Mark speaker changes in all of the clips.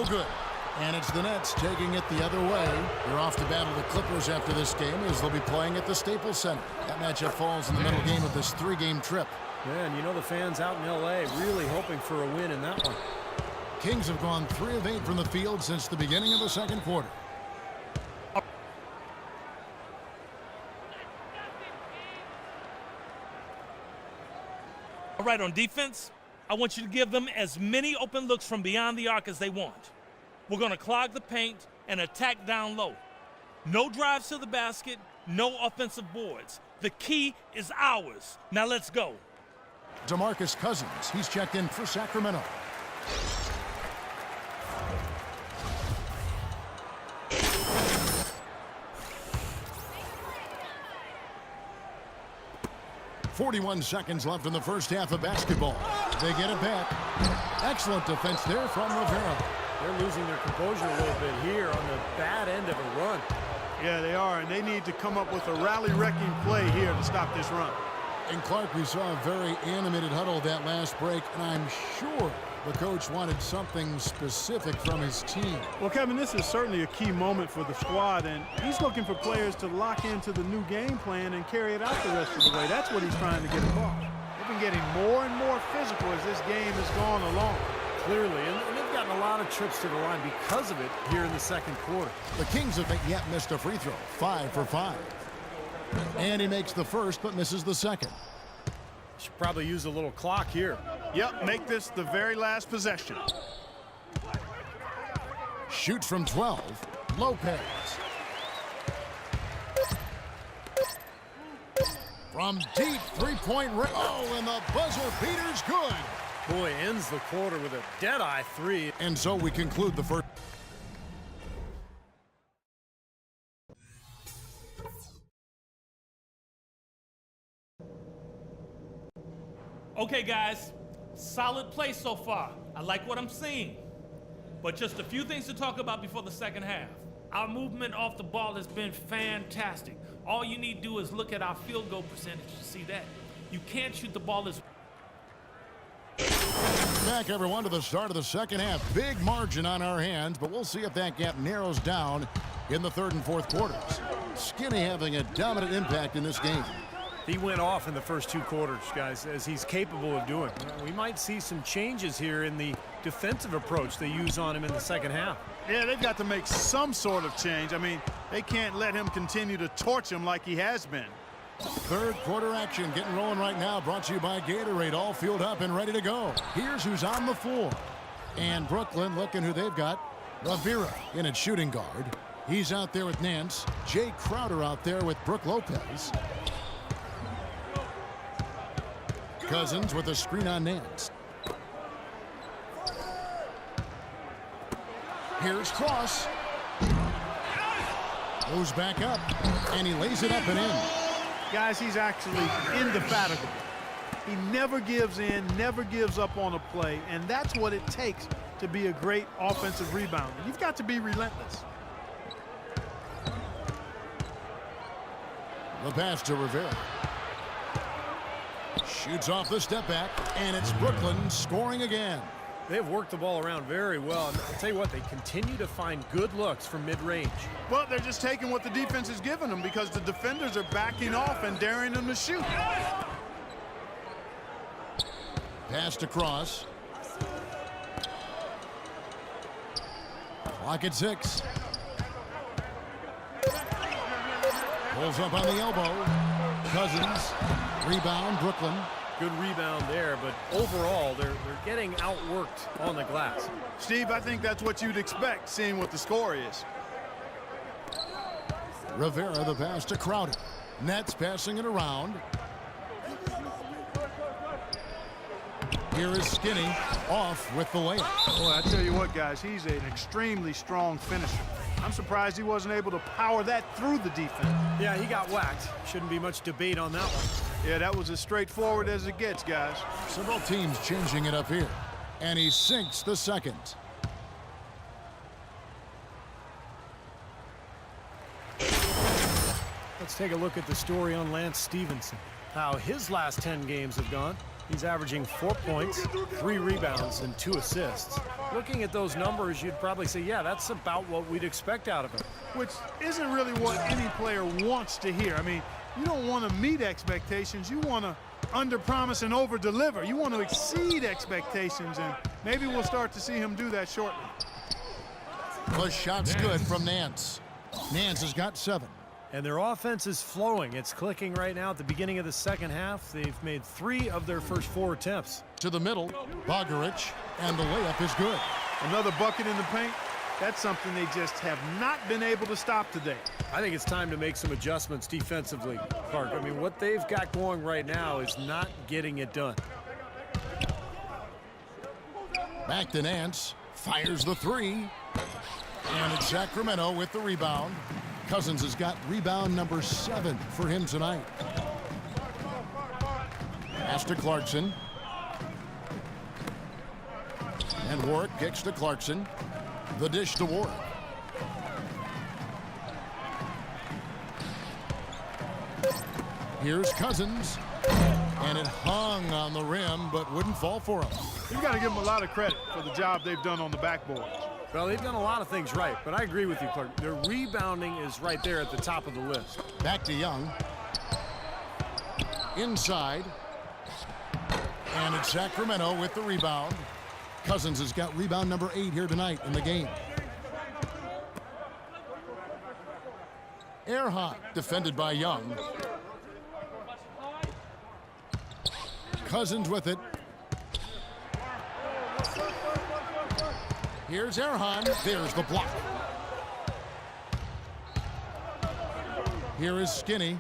Speaker 1: No good. And it's the Nets taking it the other way. They're off to battle the Clippers after this game as they'll be playing at the Staples Center. That matchup falls in the middle game of this 3-game trip.
Speaker 2: Man, you know the fans out in L.A. really hoping for a win in that one.
Speaker 1: Kings have gone 3 of 8 from the field since the beginning of the second quarter.
Speaker 3: All right, on defense, I want you to give them as many open looks from beyond the arc as they want. We're going to clog the paint and attack down low. No drives to the basket, no offensive boards. The key is ours. Now let's go.
Speaker 1: DeMarcus Cousins, he's checked in for Sacramento. .41 seconds left in the first half of basketball. They get it back. Excellent defense there from Rivera.
Speaker 2: They're losing their composure a little bit here on the bad end of a run.
Speaker 4: Yeah, they are, and they need to come up with a rally-wrecking play here to stop this run.
Speaker 1: And Clark, we saw a very animated huddle that last break, and I'm sure the coach wanted something specific from his team.
Speaker 4: Well, Kevin, this is certainly a key moment for the squad, and he's looking for players to lock into the new game plan and carry it out the rest of the way. That's what he's trying to get across. They've been getting more and more physical as this game has gone along.
Speaker 2: Clearly, and they've gotten a lot of trips to the line because of it here in the second quarter.
Speaker 1: The Kings haven't yet missed a free throw, 5 for 5. And he makes the first but misses the second.
Speaker 2: Should probably use a little clock here.
Speaker 4: Yep, make this the very last possession.
Speaker 1: Shoots from 12. Lopez. From deep three-point range. Oh, and the buzzer beater's good.
Speaker 2: Boy, ends the quarter with a dead-eye three.
Speaker 1: And so we conclude the first.
Speaker 3: Okay, guys, solid play so far. I like what I'm seeing. But just a few things to talk about before the second half. Our movement off the ball has been fantastic. All you need to do is look at our field goal percentage to see that. You can't shoot the ball as...
Speaker 1: Back, everyone, to the start of the second half. Big margin on our hands, but we'll see if that gap narrows down in the third and fourth quarters. Skinny having a dominant impact in this game.
Speaker 2: He went off in the first 2 quarters, guys, as he's capable of doing. We might see some changes here in the defensive approach they use on him in the second half.
Speaker 4: Yeah, they've got to make some sort of change. I mean, they can't let him continue to torch him like he has been.
Speaker 1: Third quarter action getting rolling right now, brought to you by Gatorade, all fueled up and ready to go. Here's who's on the floor. And Brooklyn, looking who they've got. Rivera in at shooting guard. He's out there with Nance. Jay Crowder out there with Brook Lopez. Cousins with a screen on Nance. Here's Cross. Goes back up, and he lays it up and in.
Speaker 4: Guys, he's actually indefatigable. He never gives in, never gives up on a play, and that's what it takes to be a great offensive rebounder. You've got to be relentless.
Speaker 1: The pass to Rivera. Shoots off the step back, and it's Brooklyn scoring again.
Speaker 2: They've worked the ball around very well. And I'll tell you what, they continue to find good looks from mid-range.
Speaker 4: Well, they're just taking what the defense is giving them because the defenders are backing off and daring them to shoot.
Speaker 1: Pass to Cross. Clock at 6. Pulls up on the elbow. Cousins. Rebound, Brooklyn.
Speaker 2: Good rebound there, but overall, they're getting outworked on the glass.
Speaker 4: Steve, I think that's what you'd expect, seeing what the score is.
Speaker 1: Rivera, the pass to Crowder. Nets passing it around. Here is Skinny off with the layup.
Speaker 4: Boy, I tell you what, guys, he's an extremely strong finisher. I'm surprised he wasn't able to power that through the defense.
Speaker 2: Yeah, he got whacked. Shouldn't be much debate on that one.
Speaker 4: Yeah, that was as straightforward as it gets, guys.
Speaker 1: Several teams changing it up here. And he sinks the second.
Speaker 2: Let's take a look at the story on Lance Stevenson. How his last 10 games have gone. He's averaging 4 points, 3 rebounds, and 2 assists. looking at those numbers, you'd probably say, yeah, that's about what we'd expect out of him.
Speaker 4: Which isn't really what any player wants to hear. I mean, you don't want to meet expectations. You want to under-promise and over-deliver. You want to exceed expectations, and maybe we'll start to see him do that shortly.
Speaker 1: The shot's good from Nance. Nance has got 7.
Speaker 2: And their offense is flowing. It's clicking right now at the beginning of the second half. They've made 3 of their first 4 attempts.
Speaker 1: To the middle, Bogarich, and the layup is good.
Speaker 4: Another bucket in the paint. That's something they just have not been able to stop today.
Speaker 2: I think it's time to make some adjustments defensively, Clark. I mean, what they've got going right now is not getting it done.
Speaker 1: Back to Nance. Fires the 3. And it's Sacramento with the rebound. Cousins has got rebound number 7 for him tonight. Pass to Clarkson. And Warwick kicks to Clarkson. The dish to Warwick. Here's Cousins. And it hung on the rim, but wouldn't fall for him.
Speaker 4: You've got to give them a lot of credit for the job they've done on the backboard.
Speaker 2: Well, they've done a lot of things right, but I agree with you, Clark. Their rebounding is right there at the top of the list.
Speaker 1: Back to Young. Inside. And it's Sacramento with the rebound. Cousins has got rebound number 8 here tonight in the game. Earhart defended by Young. Cousins with it. Here's Erhan. There's the block. Here is Skinny.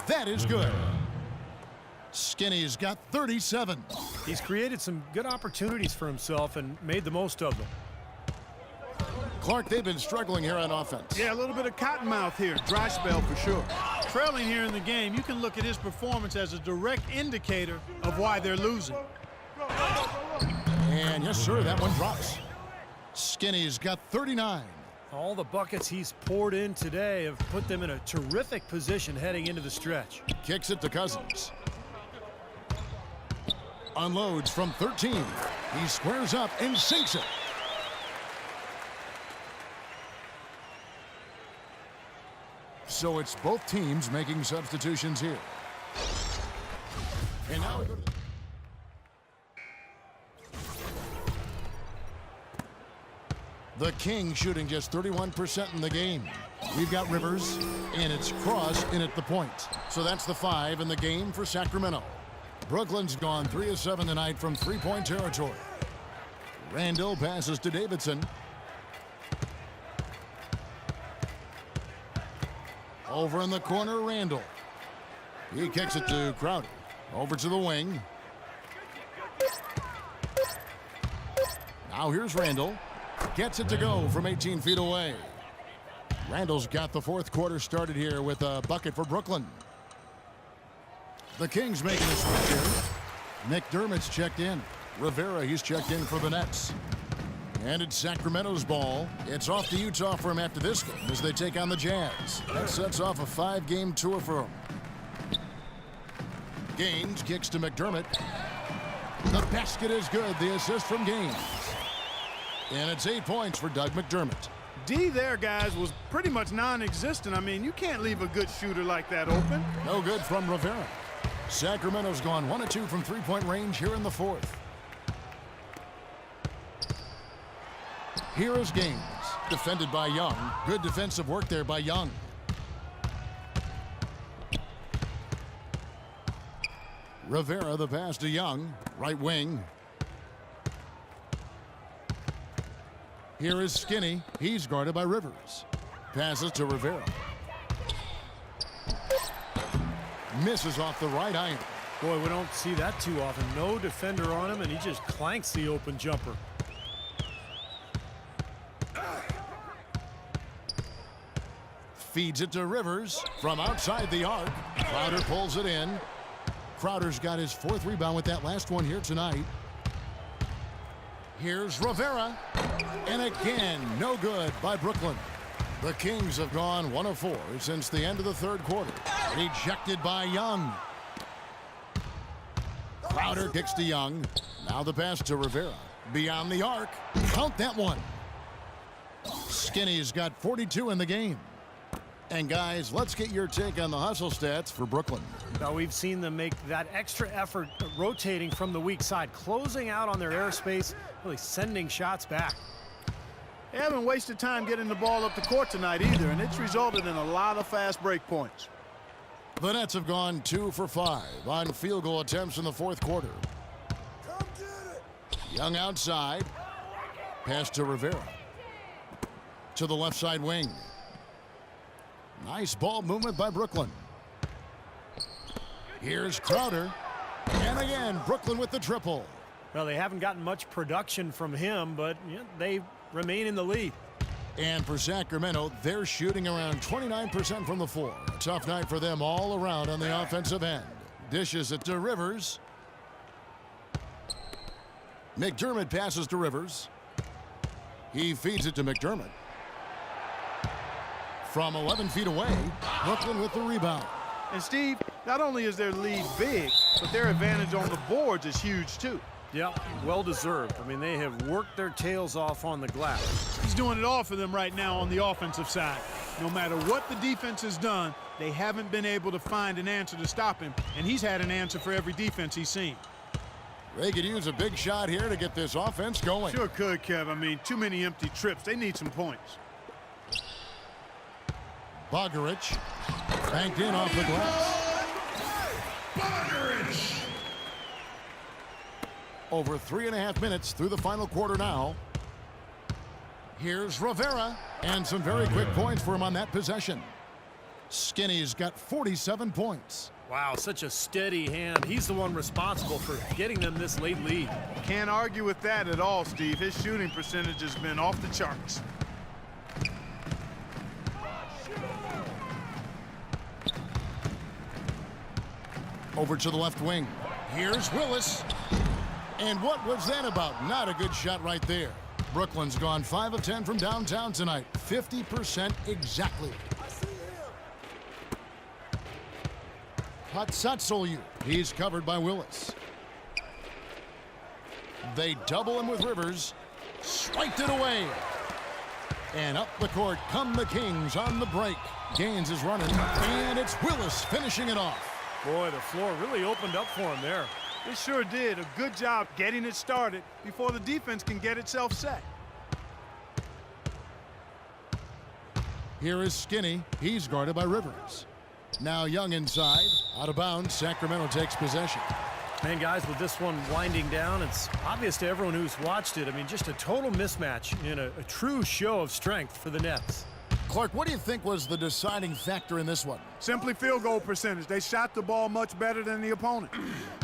Speaker 1: That is good. Skinny's got 37.
Speaker 2: He's created some good opportunities for himself and made the most of them.
Speaker 1: Clark, they've been struggling here on offense.
Speaker 4: Yeah, a little bit of cottonmouth here. Dry spell for sure. Trailing here in the game, you can look at his performance as a direct indicator of why they're losing.
Speaker 1: And yes, sir, that one drops. Skinny's got 39.
Speaker 2: All the buckets he's poured in today have put them in a terrific position heading into the stretch.
Speaker 1: Kicks it to Cousins. Unloads from 13. He squares up and sinks it. So it's both teams making substitutions here. And now we go to the Kings shooting just 31% in the game. We've got Rivers, and it's Cross in at the point. So that's the 5 in the game for Sacramento. Brooklyn's gone 3 of 7 tonight from three-point territory. Randall passes to Davidson. Over in the corner, Randall. He kicks it to Crowder. Over to the wing. Now here's Randall. Gets it to go from 18 feet away. Randall's got the fourth quarter started here with a bucket for Brooklyn. The Kings making a switch here. McDermott's checked in. Rivera, he's checked in for the Nets. And it's Sacramento's ball. It's off to Utah for him after this game as they take on the Jazz. That sets off a 5-game tour for him. Gaines kicks to McDermott. The basket is good. The assist from Gaines. And it's 8 points for Doug McDermott.
Speaker 4: D there, guys, was pretty much non-existent. I mean, you can't leave a good shooter like that open.
Speaker 1: No good from Rivera. Sacramento's gone 1 of 2 from three-point range here in the fourth. Here is Gaines, defended by Young. Good defensive work there by Young. Rivera, the pass to Young, right wing. Here is Skinny. He's guarded by Rivers. Passes to Rivera. Misses off the right iron.
Speaker 2: Boy, we don't see that too often. No defender on him, and he just clanks the open jumper.
Speaker 1: Feeds it to Rivers from outside the arc. Crowder pulls it in. Crowder's got his 4th rebound with that last one here tonight. Here's Rivera. And again, no good by Brooklyn. The Kings have gone 1 of 4 since the end of the third quarter. Rejected by Young. Crowder kicks to Young. Now the pass to Rivera. Beyond the arc. Count that one. Skinny's got 42 in the game. And guys, let's get your take on the hustle stats for Brooklyn.
Speaker 2: Now, we've seen them make that extra effort rotating from the weak side, closing out on their airspace, really sending shots back.
Speaker 4: They haven't wasted time getting the ball up the court tonight either, and it's resulted in a lot of fast break points.
Speaker 1: The Nets have gone 2 for 5 on field goal attempts in the fourth quarter. Young outside. Pass to Rivera. To the left side wing. Nice ball movement by Brooklyn. Here's Crowder. And again, Brooklyn with the triple.
Speaker 2: Well, they haven't gotten much production from him, but they remain in the lead.
Speaker 1: And for Sacramento, they're shooting around 29% from the floor. A tough night for them all around on the offensive end. Dishes it to Rivers. McDermott passes to Rivers. He feeds it to McDermott. From 11 feet away, Brooklyn with the rebound.
Speaker 4: And Steve, not only is their lead big, but their advantage on the boards is huge too.
Speaker 2: Yep, well deserved. I mean, they have worked their tails off on the glass.
Speaker 4: He's doing it all for them right now on the offensive side. No matter what the defense has done, they haven't been able to find an answer to stop him, and he's had an answer for every defense he's seen.
Speaker 1: They could use a big shot here to get this offense going.
Speaker 4: Sure could, Kev. I mean, too many empty trips. They need some points.
Speaker 1: Bogaric banked in off the glass.
Speaker 5: Bogaric.
Speaker 1: Over 3.5 minutes through the final quarter now. Here's Rivera, and some very quick points for him on that possession. Skinny's got 47 points.
Speaker 2: Wow, such a steady hand. He's the one responsible for getting them this late lead.
Speaker 4: Can't argue with that at all, Steve. His shooting percentage has been off the charts.
Speaker 1: Over to the left wing. Here's Willis. And what was that about? Not a good shot right there. Brooklyn's gone 5 of 10 from downtown tonight. 50% exactly. Hatsatsolyu. He's covered by Willis. They double him with Rivers. Swiped it away. And up the court come the Kings on the break. Gaines is running. And it's Willis finishing it off.
Speaker 2: Boy, the floor really opened up for him there.
Speaker 4: They sure did. A good job getting it started before the defense can get itself set.
Speaker 1: Here is Skinny. He's guarded by Rivers. Now Young inside. Out of bounds. Sacramento takes possession.
Speaker 2: And guys, with this one winding down, it's obvious to everyone who's watched it. I mean, just a total mismatch in a true show of strength for the Nets.
Speaker 1: Clark, what do you think was the deciding factor in this one?
Speaker 4: Simply field goal percentage. They shot the ball much better than the opponent.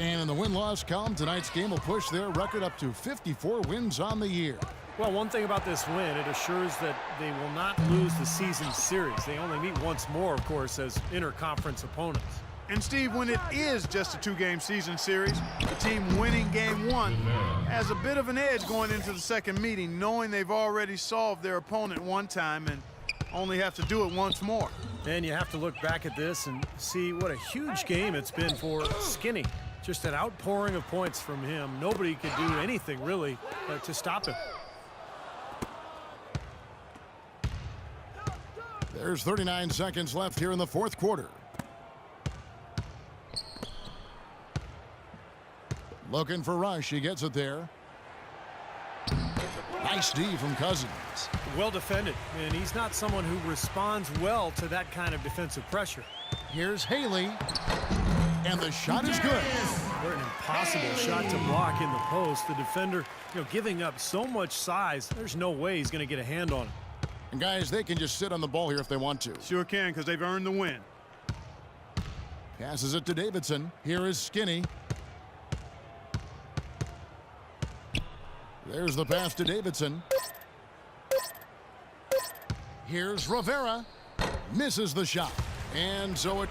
Speaker 1: And in the win-loss column, tonight's game will push their record up to 54 wins on the year.
Speaker 2: Well, one thing about this win, it assures that they will not lose the season series. They only meet once more, of course, as interconference opponents.
Speaker 4: And Steve, when it is just a 2-game season series, the team winning game 1 has a bit of an edge going into the second meeting, knowing they've already solved their opponent one time and only have to do it once more.
Speaker 2: And you have to look back at this and see what a huge game it's been for Skinny. Just an outpouring of points from him. Nobody could do anything, really, to stop him.
Speaker 1: There's 39 seconds left here in the fourth quarter. Looking for Rush. He gets it there. Nice D from Cousins.
Speaker 2: Well defended, and he's not someone who responds well to that kind of defensive pressure.
Speaker 1: Here's Haley, and the shot is good.
Speaker 2: What an impossible shot to block in the post. The defender, giving up so much size, there's no way he's going to get a hand on it.
Speaker 1: And guys, they can just sit on the ball here if they want to.
Speaker 4: Sure can, because they've earned the win.
Speaker 1: Passes it to Davidson. Here is Skinny. There's the pass to Davidson. Here's Rivera. Misses the shot. And so it